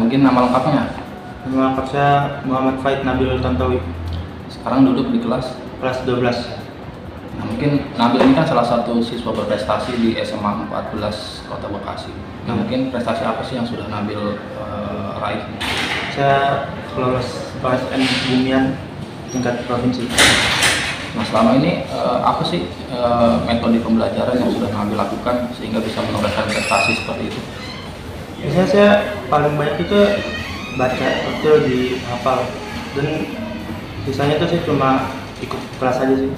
mungkin nama lengkapnya? Nama lengkap saya Muhammad Faid Nabil Tantowi. Sekarang duduk di kelas? Kelas 12. Nah, mungkin Nabil ini kan salah satu siswa berprestasi di SMA 14 Kota Bekasi. Nah, mungkin prestasi apa sih yang sudah Nabil raih? Saya lolos OSN Bumian tingkat provinsi. Nah, selama ini apa sih metode pembelajaran yang sudah Nabil lakukan sehingga bisa menorehkan prestasi seperti itu? Biasanya saya paling banyak itu baca itu dihafal, dan sisanya itu saya cuma ikut kelas aja sih.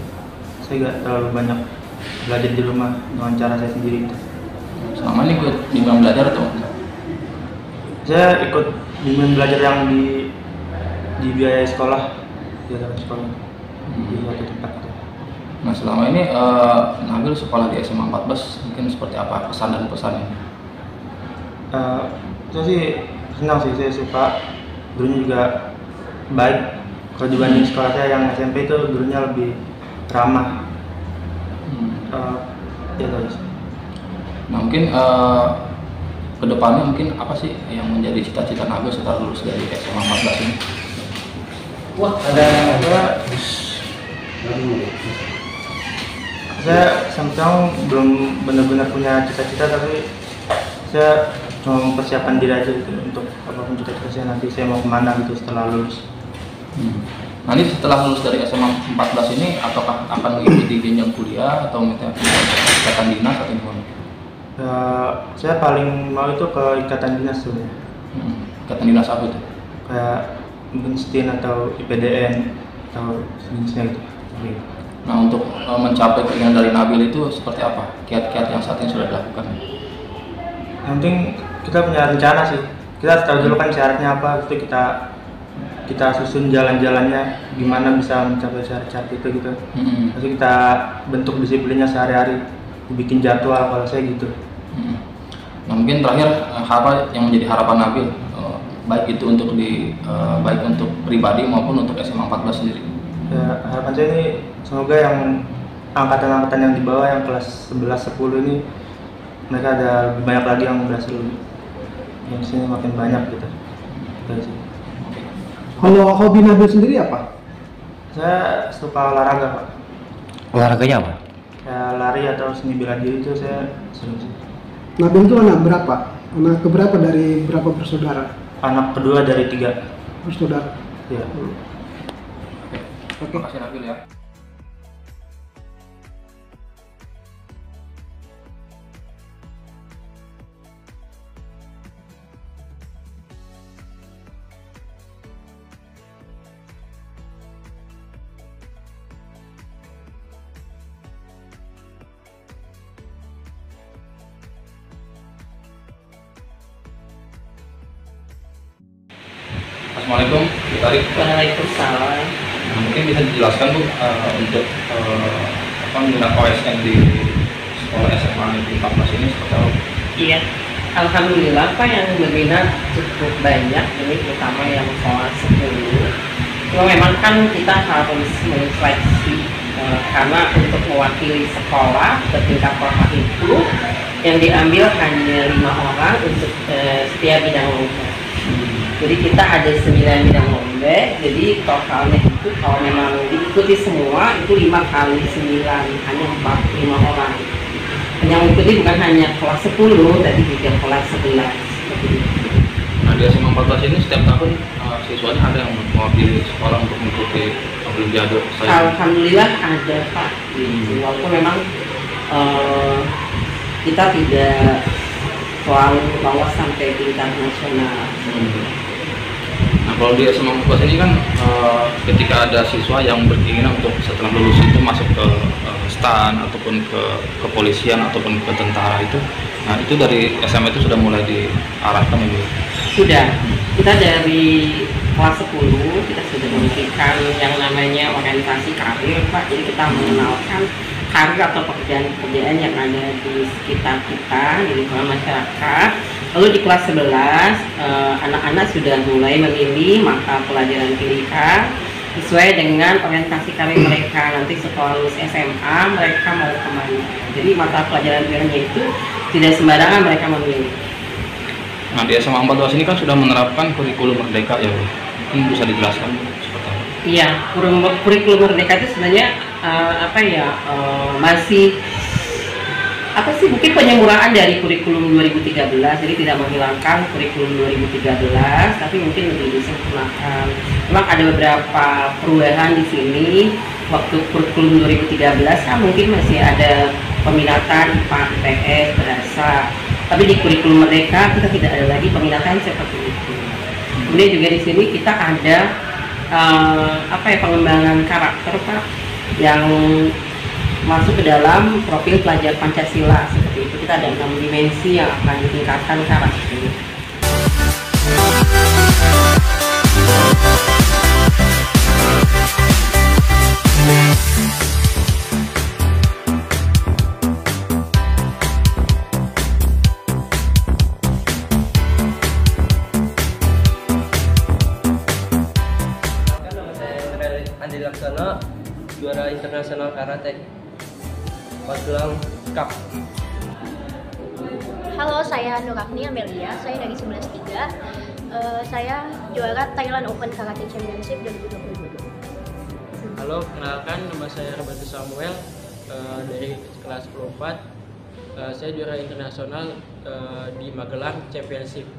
Saya nggak terlalu banyak belajar di rumah dengan cara saya sendiri. Selama ini ikut bimbingan belajar atau? Saya ikut bimbingan belajar yang di biaya sekolah, di sekolah di suatu tempat. Nah, selama ini Nabil sekolah di SMA 14 mungkin seperti apa pesan dan pesannya? Saya sih senang sih, saya suka gurunya juga baik. Kalau dibanding sekolah saya yang SMP itu gurunya lebih ramah. Ya guys. Nah, mungkin kedepannya mungkin apa sih yang menjadi cita-cita Nabil setelah lulus dari SMA 14 ini? Wah, saya sampai sekarang belum benar-benar punya cita-cita, tapi saya cuma mempersiapkan diri aja gitu untuk apapun cita-cita saya nanti saya mau kemana gitu setelah lulus. Nanti setelah lulus dari SMA 14 ini apakah akan mengikuti jenjang kuliah atau minta ikatan dinas atau gimana? Saya paling mau itu ke ikatan dinas sebenarnya. Ikatan dinas apa itu? Kayak mungkin STIN atau IPDN atau sejenisnya gitu. Nah, untuk mencapai keinginan dari Nabil itu seperti apa? Kiat-kiat yang saat ini sudah dilakukan? Yang penting kita punya rencana sih. Kita harus tahu dulu kan syaratnya apa, itu kita susun jalan-jalannya gimana bisa mencapai syarat-syarat itu gitu. Nanti kita bentuk disiplinnya sehari-hari, bikin jadwal kalau saya gitu. Nah, mungkin terakhir apa yang menjadi harapan Nabil baik itu untuk baik untuk pribadi maupun untuk SMA 14 sendiri? Ya, harapan saya ini semoga yang angkatan-angkatan yang di bawah yang kelas 11 10 ini mereka ada lebih banyak lagi yang berhasil, yang di sini makin banyak gitu. Kalau hobi Nabil sendiri apa? Saya suka olahraga, Pak. Olahraganya apa? Ya, lari atau seni bela diri itu saya sering sih. Nabil itu anak berapa? Anak keberapa dari berapa bersaudara? Anak kedua dari 3 bersaudara. ya. Oke. Terima kasih Nabil ya. Assalamualaikum, Bu Tarik. Waalaikumsalam. Mungkin bisa dijelaskan Bu untuk minat OSN di sekolah SMA Negeri 14 ini seperti apa? Iya, alhamdulillah Pak, yang berminat cukup banyak, ini terutama yang kelas 10. Cuma memang kan kita harus menseleksi karena untuk mewakili sekolah ke tingkat kota itu yang diambil hanya 5 orang untuk setiap bidang lomba. Jadi kita ada 9 bidang lomba, jadi totalnya itu kalau memang diikuti semua itu 5 kali 9, hanya 5 orang. Yang mengikuti bukan hanya kelas 10, tapi juga kelas 11. Nah, di SMA 14 ini setiap tahun siswanya ada yang mewakili sekolah untuk mengikuti olimpiade. Alhamdulillah ada Pak. Walaupun memang kita tidak selalu lolos sampai tingkat nasional. Nah, kalau di SMA 14 ini kan ketika ada siswa yang berkeinginan untuk setelah lulus itu masuk ke STAN ataupun ke kepolisian ataupun ke tentara itu, nah itu dari SMA itu sudah mulai diarahkan ya Bu? Sudah, kita dari kelas 10 kita sudah memberikan yang namanya orientasi karir Pak. Jadi kita mengenalkan karir atau pekerjaan-pekerjaan yang ada di sekitar kita, di lingkungan masyarakat. Lalu di kelas 11, anak-anak sudah mulai memilih mata pelajaran pilihan sesuai dengan orientasi karir mereka. Nanti setelah lulus SMA, mereka mau kemana. Jadi mata pelajaran pilihannya itu tidak sembarangan mereka memilih. Nah di SMA 14 ini kan sudah menerapkan kurikulum merdeka ya, mungkin bisa dijelaskan seperti apa? Iya, kurikulum merdeka itu sebenarnya masih apa sih, mungkin penyempurnaan dari kurikulum 2013, jadi tidak menghilangkan kurikulum 2013 tapi mungkin lebih disempurnakan. Memang ada beberapa perubahan di sini. Waktu kurikulum 2013 kan mungkin masih ada peminatan IPA, IPS, bahasa, tapi di kurikulum merdeka kita tidak ada lagi peminatan seperti itu. Kemudian juga di sini kita ada pengembangan karakter Pak, yang masuk ke dalam profil pelajar Pancasila. Seperti itu, kita ada 6 dimensi yang akan ditingkatkan karakter. Nama saya Andi Laksana, juara internasional karate Magelang Cup. Halo, saya Nurafni Amelia, saya dari 11.3. Saya juara Thailand Open Karate Championship 2022. Halo, kenalkan nama saya Roberto Samuel dari kelas 10 4. Saya juara internasional di Magelang Championship.